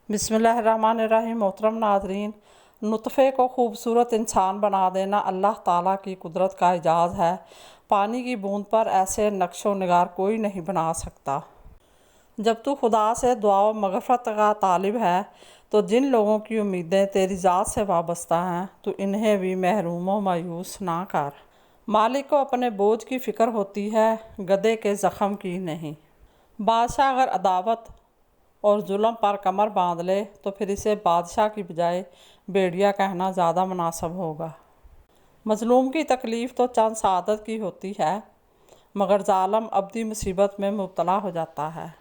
बिस्मिल्लाहिर्रहमानिर्रहीम। मोहतरम नाज़रीन, नुतफ़े को खूबसूरत इंसान बना देना अल्लाह ताला की कुदरत का एजाज़ है। पानी की बूंद पर ऐसे नक्शो निगार कोई नहीं बना सकता। जब तू खुदा से दुआ व मग़फ़रत का तालिब है तो जिन लोगों की उम्मीदें तेरी ज़ात से वाबस्ता हैं तो इन्हें भी महरूम व मायूस ना कर। मालिक को अपने बोझ की फ़िक्र होती है, गधे के ज़ख़म की नहीं। बादशाह अगर अदावत और जुल्म पर कमर बांध ले तो फिर इसे बादशाह की बजाय भेड़िया कहना ज़्यादा मुनासिब होगा। मज़लूम की तकलीफ़ तो चंद सआदत की होती है, मगर ज़ालिम अबदी मुसीबत में मुब्तला हो जाता है।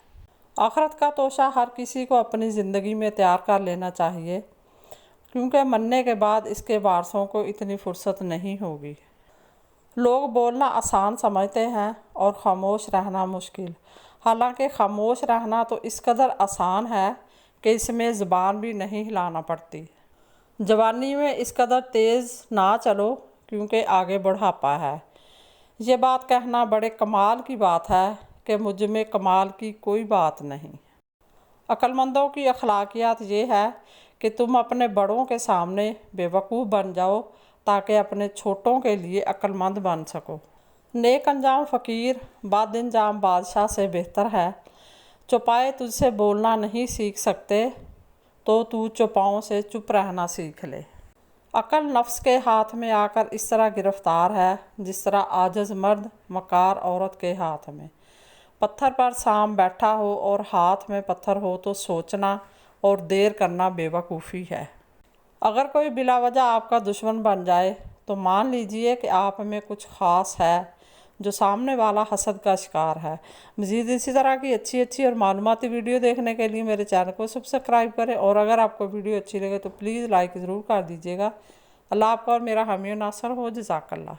आखिरत का तोशा हर किसी को अपनी ज़िंदगी में तैयार कर लेना चाहिए, क्योंकि मरने के बाद इसके वारसों को इतनी फुर्सत नहीं होगी। लोग बोलना आसान समझते हैं और ख़ामोश रहना मुश्किल। हालांकि ख़ामोश रहना तो इस कदर आसान है कि इसमें ज़ुबान भी नहीं हिलाना पड़ती। जवानी में इस कदर तेज़ ना चलो क्योंकि आगे बुढ़ापा है। ये बात कहना बड़े कमाल की बात है कि मुझ में कमाल की कोई बात नहीं। अक्लमंदों की अखलाकियात ये है कि तुम अपने बड़ों के सामने बेवकूफ़ बन जाओ ताकि अपने छोटों के लिए अक्लमंद बन सको। नेक अंजाम फ़कीर, बद अंजाम बादशाह से बेहतर है। चौपाए तुझसे बोलना नहीं सीख सकते तो तू चौपाओं से चुप रहना सीख ले। अक्ल नफ्स के हाथ में आकर इस तरह गिरफ़्तार है जिस तरह आजिज़ मर्द मकार औरत के हाथ में। पत्थर पर सांप बैठा हो और हाथ में पत्थर हो तो सोचना और देर करना बेवकूफ़ी है। अगर कोई बिला वजह आपका दुश्मन बन जाए तो मान लीजिए कि आप में कुछ ख़ास है जो सामने वाला हसद का शिकार है। मज़ीद इसी तरह की अच्छी और मालूमाती वीडियो देखने के लिए मेरे चैनल को सब्सक्राइब करें, और अगर आपको वीडियो अच्छी लगे तो प्लीज़ लाइक ज़रूर कर दीजिएगा। अल्लाह आपका और मेरा हामी नासर हो। जज़ाकल्लाह।